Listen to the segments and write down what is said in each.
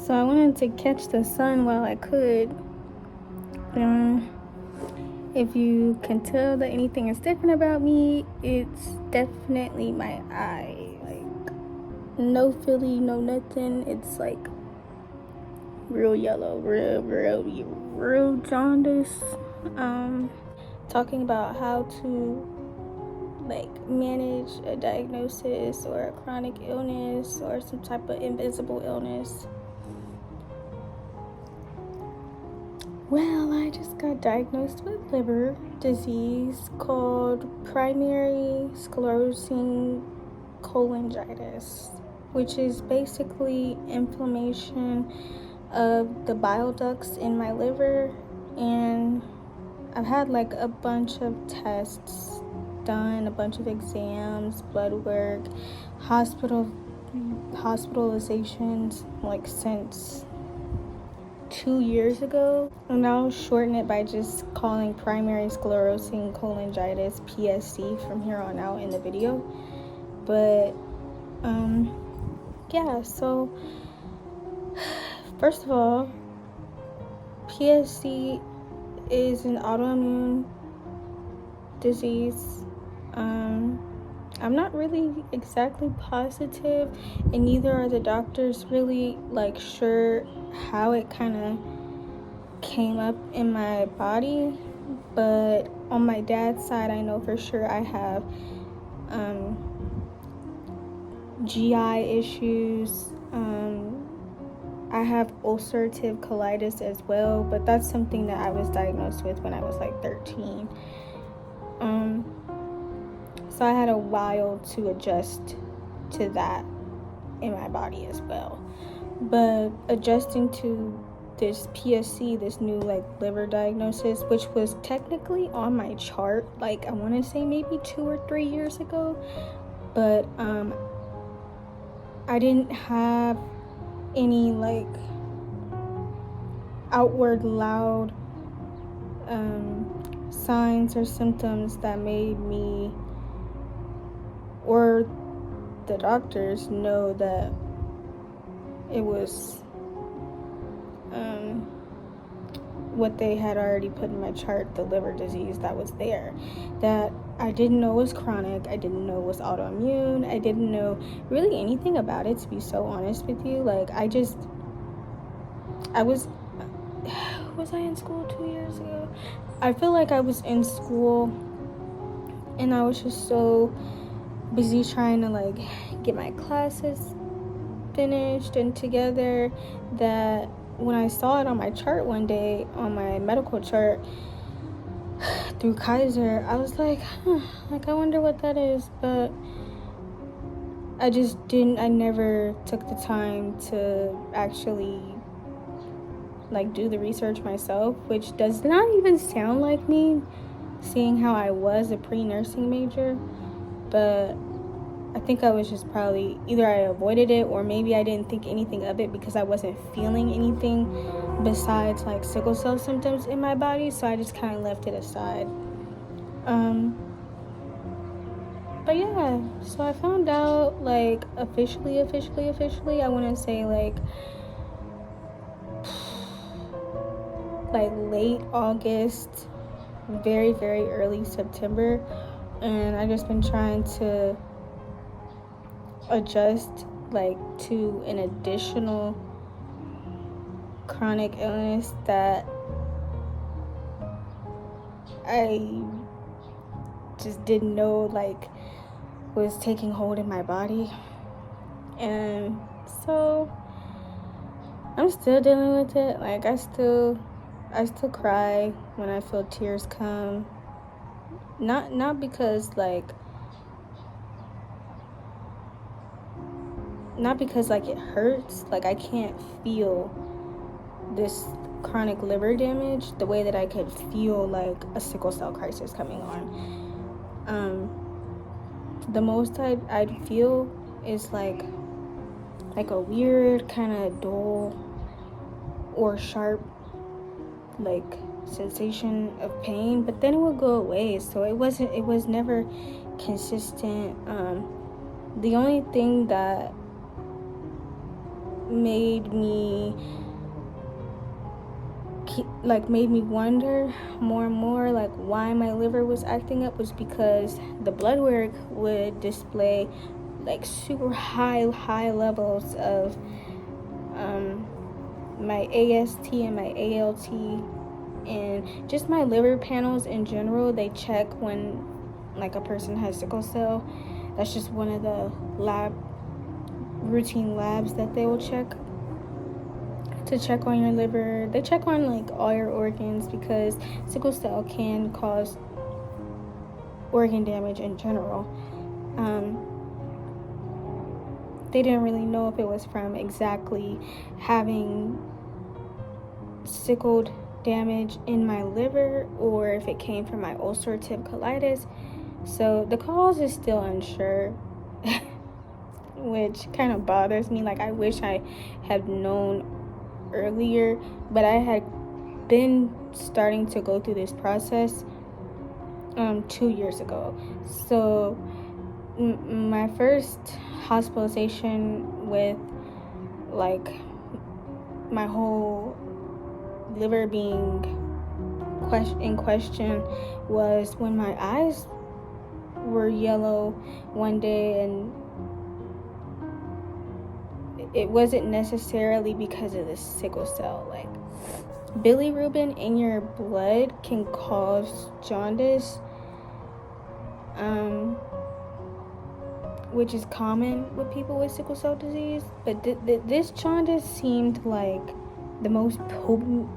So I wanted to catch the sun while I could. If you can tell that anything is different about me, it's definitely my eye. Like, no Philly, no nothing. It's like real yellow, real jaundice. Talking about how to manage a diagnosis or a chronic illness or some type of invisible illness. Well, I just got diagnosed with liver disease called primary sclerosing cholangitis, which is basically inflammation of the bile ducts in my liver. And I've had a bunch of tests done, a bunch of exams, blood work, hospitalizations since 2 years ago, and I'll shorten it by just calling primary sclerosing cholangitis PSC from here on out in the video. But so first of all, PSC is an autoimmune disease. I'm not really exactly positive, and neither are the doctors really sure how it kind of came up in my body. But on my dad's side, I know for sure I have GI issues. I have ulcerative colitis as well, but that's something that I was diagnosed with when I was 13. So I had a while to adjust to that in my body as well. But adjusting to this PSC, this new liver diagnosis, which was technically on my chart, I want to say maybe 2 or 3 years ago, but I didn't have any outward loud signs or symptoms that made me or the doctors know that it was what they had already put in my chart, the liver disease that was there, that I didn't know was chronic, I didn't know was autoimmune, I didn't know really anything about it, to be so honest with you. Was I in school 2 years ago? I feel like I was in school and I was just so busy trying to get my classes finished and together that when I saw it on my chart one day, on my medical chart through Kaiser, I was I wonder what that is. But I never took the time to actually do the research myself, which does not even sound like me, seeing how I was a pre-nursing major. But I think I was just probably either I avoided it or maybe I didn't think anything of it because I wasn't feeling anything besides sickle cell symptoms in my body, so I just kind of left it aside. But yeah, so I found out officially, I want to say late August, very, very early September, and I've just been trying to adjust to an additional chronic illness that I just didn't know was taking hold in my body. And so I'm still dealing with it. I still cry when I feel tears come. Not because it hurts. I can't feel this chronic liver damage the way that I could feel a sickle cell crisis coming on. The most I'd feel is like a weird kind of dull or sharp sensation of pain, but then it would go away. So it was never consistent. The only thing that made me wonder more and more like why my liver was acting up was because the blood work would display like super high levels of my AST and my ALT, and just my liver panels in general. They check when like a person has sickle cell. That's just one of the routine labs that they will check to check on your liver. They check on like all your organs because sickle cell can cause organ damage in general. They didn't really know if it was from exactly having sickled damage in my liver or if it came from my ulcerative colitis. So the cause is still unsure, which kind of bothers me. Like, I wish I had known earlier, but I had been starting to go through this process 2 years ago. So my first hospitalization with like my whole liver being in question was when my eyes were yellow one day, and it wasn't necessarily because of the sickle cell. Like, bilirubin in your blood can cause jaundice, which is common with people with sickle cell disease, but this jaundice seemed like the most potent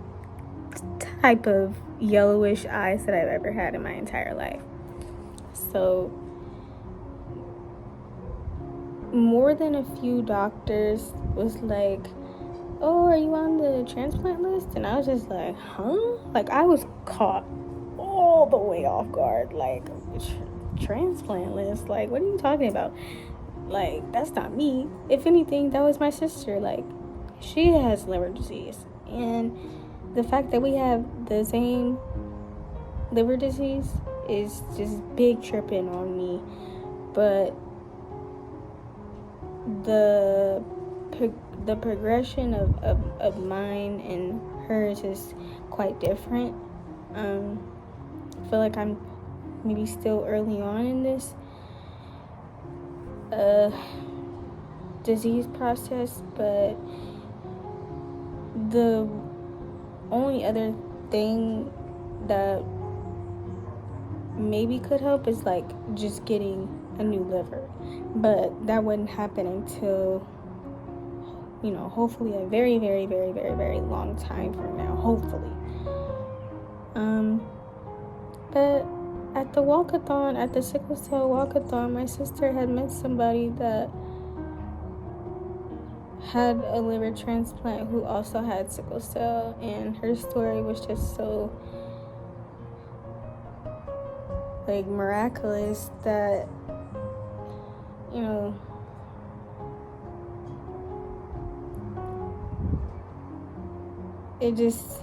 type of yellowish eyes that I've ever had in my entire life. So more than a few doctors was like, oh, are you on the transplant list? And I was just like, huh? Like, I was caught all the way off guard. Like, transplant list? Like, what are you talking about? Like, that's not me. If anything, that was my sister. Like, she has liver disease. And the fact that we have the same liver disease is just big tripping on me. But the progression of mine and hers is quite different. I feel like I'm maybe still early on in this disease process, but the only other thing that maybe could help is like just getting a new liver, but that wouldn't happen until, you know, hopefully a very, very, very, very, very long time from now, hopefully. But at the walkathon, at the sickle cell walkathon, my sister had met somebody that had a liver transplant who also had sickle cell, and her story was just so like miraculous that, you know, it just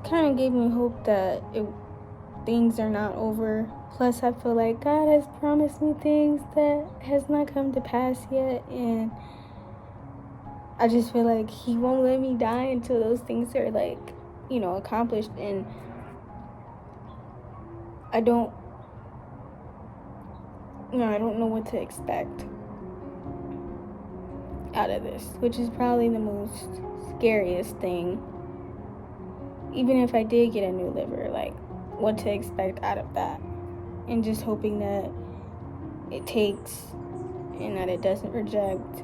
kind of gave me hope that things are not over. Plus, I feel like God has promised me things that has not come to pass yet, and I just feel like He won't let me die until those things are, like, you know, accomplished. And I don't know what to expect out of this, which is probably the most scariest thing. Even if I did get a new liver, like, what to expect out of that. And just hoping that it takes and that it doesn't reject.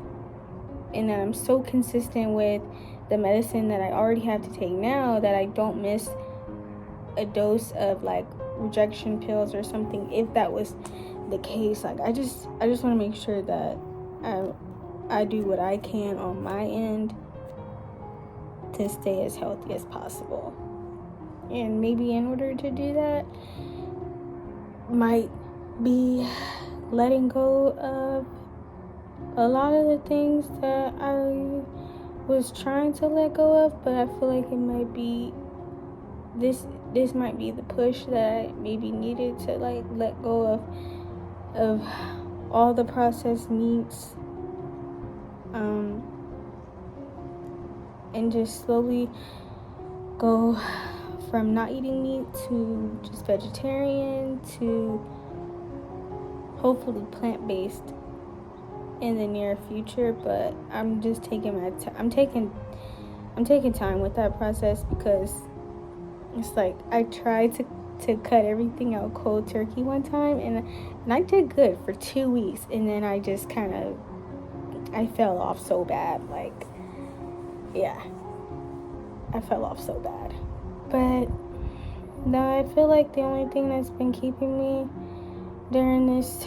And that I'm so consistent with the medicine that I already have to take now that I don't miss a dose of, like, rejection pills or something if that was the case. Like, I just want to make sure that I do what I can on my end to stay as healthy as possible. And maybe in order to do that might be letting go of a lot of the things that I was trying to let go of, but I feel like it might be this might be the push that I maybe needed to, like, let go of all the processed meats and just slowly go from not eating meat to just vegetarian to hopefully plant-based in the near future. But I'm just taking I'm taking time with that process, because it's like I tried to cut everything out cold turkey one time, and I did good for 2 weeks, and then I just kind of I fell off so bad. Like, yeah, I fell off so bad. But no, I feel like the only thing that's been keeping me during this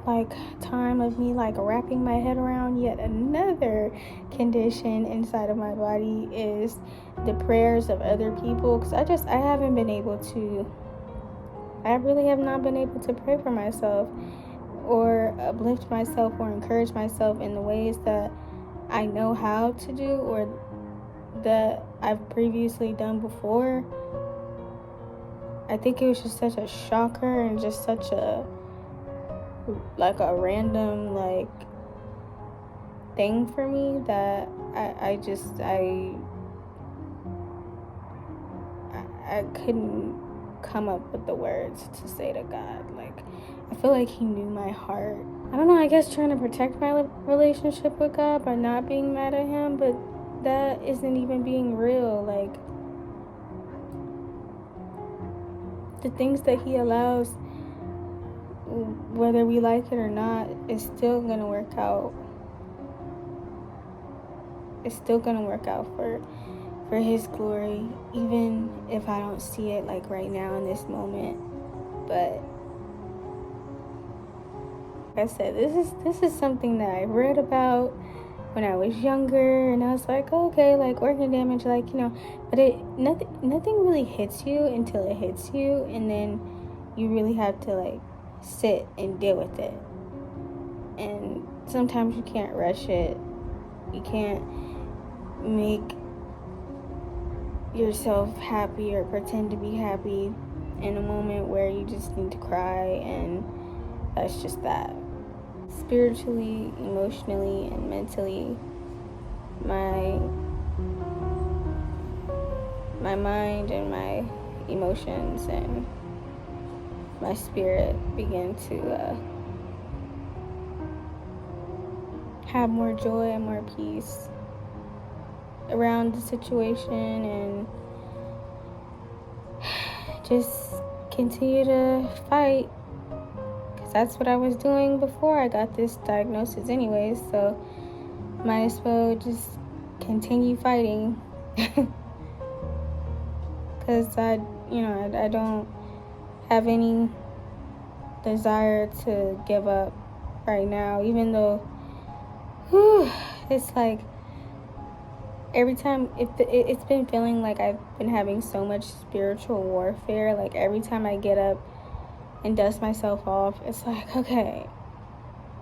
like time of me like wrapping my head around yet another condition inside of my body is the prayers of other people, because I haven't been able to, I really have not been able to pray for myself or uplift myself or encourage myself in the ways that I know how to do or that I've previously done before. I think it was just such a shocker and just such a like a random like thing for me that I couldn't come up with the words to say to God. Like, I feel like he knew my heart. I don't know, I guess trying to protect my relationship with God by not being mad at him, but that isn't even being real. Like, the things that he allows, whether we like it or not, is still gonna work out. It's still gonna work out for his glory, even if I don't see it like right now in this moment. But like I said, this is something that I read about when I was younger, and I was like, oh, okay, like organ damage, like, you know, but nothing really hits you until it hits you, and then you really have to like sit and deal with it. And sometimes you can't rush it. You can't make yourself happy or pretend to be happy in a moment where you just need to cry, and that's just that. Spiritually, emotionally, and mentally, my mind and my emotions and my spirit began to have more joy and more peace around the situation, and just continue to fight, because that's what I was doing before I got this diagnosis anyways, so might as well just continue fighting. Because I don't have any desire to give up right now, even though it's like every time it's been feeling like I've been having so much spiritual warfare. Like, every time I get up and dust myself off, it's like, okay,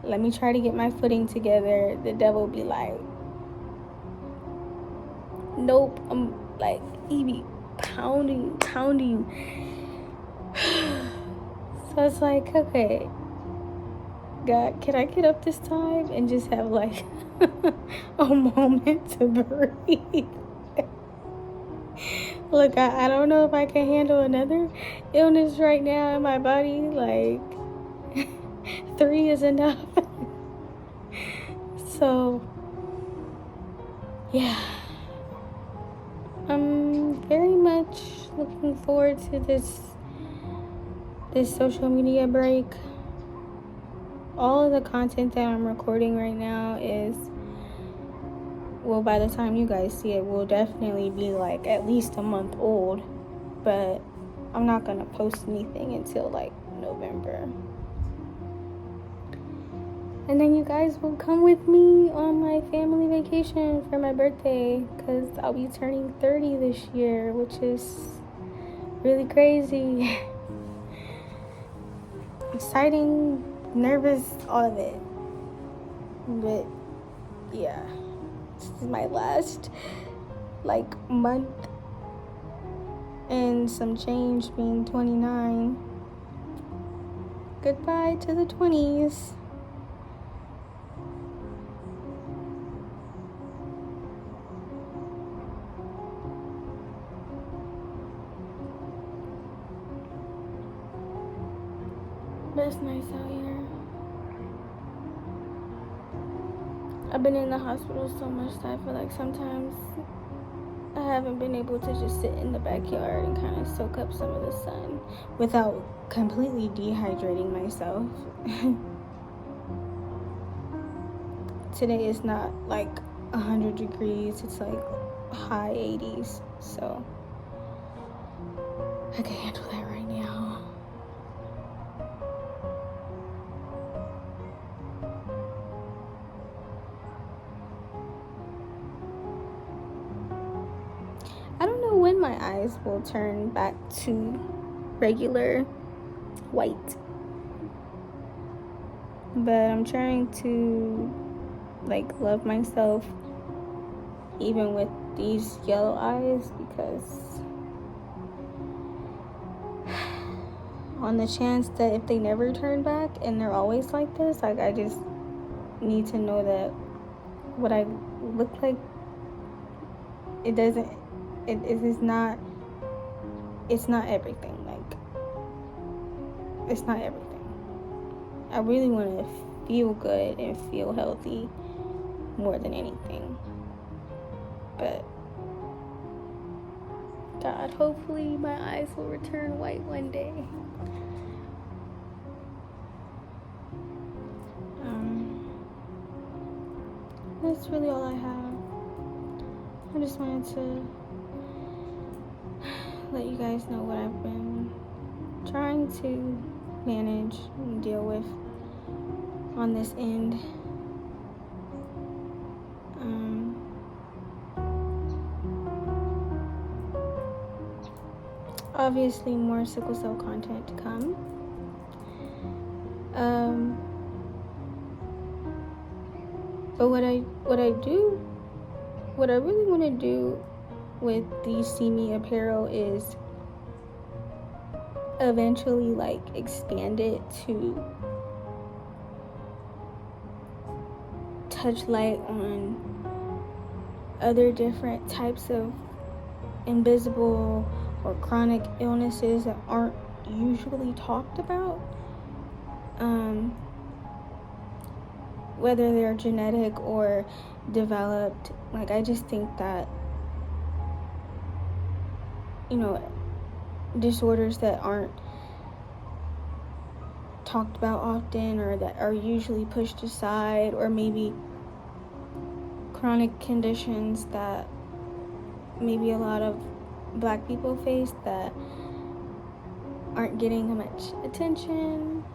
let me try to get my footing together. The devil be like, nope. I'm like, he be pounding you. So it's like, okay, God, can I get up this time and just have like a moment to breathe? Look, I don't know if I can handle another illness right now in my body. Like, 3 is enough. So, yeah. I'm very much looking forward to this social media break. All of the content that I'm recording right now is, well, by the time you guys see it, will definitely be like at least a month old, but I'm not gonna post anything until like November. And then you guys will come with me on my family vacation for my birthday, because I'll be turning 30 this year, which is really crazy. Exciting, nervous, all of it. But yeah, this is my last like month and some change being 29. Goodbye to the 20s. best nights out here. I've been in the hospital so much that I feel like sometimes I haven't been able to just sit in the backyard and kind of soak up some of the sun without completely dehydrating myself. Today is not like 100 degrees, it's like high 80s, so I can handle that right now. I don't know when my eyes will turn back to regular white, but I'm trying to like love myself even with these yellow eyes, because on the chance that if they never turn back and they're always like this, like I just need to know that what I look like, it is not, it's not everything. Like, it's not everything. I really want to feel good and feel healthy more than anything. But God, hopefully my eyes will return white one day. That's really all I have. I just wanted to let you guys know what I've been trying to manage and deal with on this end. Obviously more sickle cell content to come. But what I really want to do with the See Me apparel is eventually like expand it to touch light on other different types of invisible or chronic illnesses that aren't usually talked about, whether they're genetic or developed. Like, I just think that, you know, disorders that aren't talked about often or that are usually pushed aside, or maybe chronic conditions that maybe a lot of Black people face that aren't getting much attention,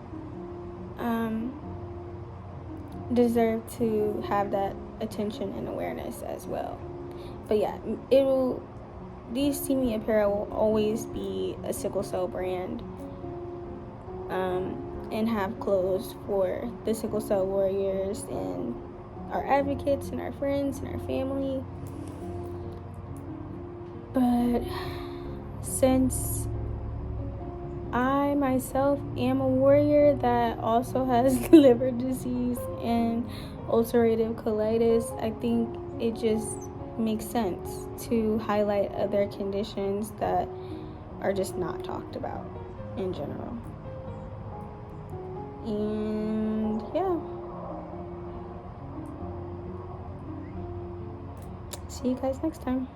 deserve to have that attention and awareness as well. But yeah, these See Me apparel will always be a sickle cell brand, and have clothes for the sickle cell warriors and our advocates and our friends and our family. But since I myself am a warrior that also has liver disease and ulcerative colitis, I think it just makes sense to highlight other conditions that are just not talked about in general. And yeah. See you guys next time.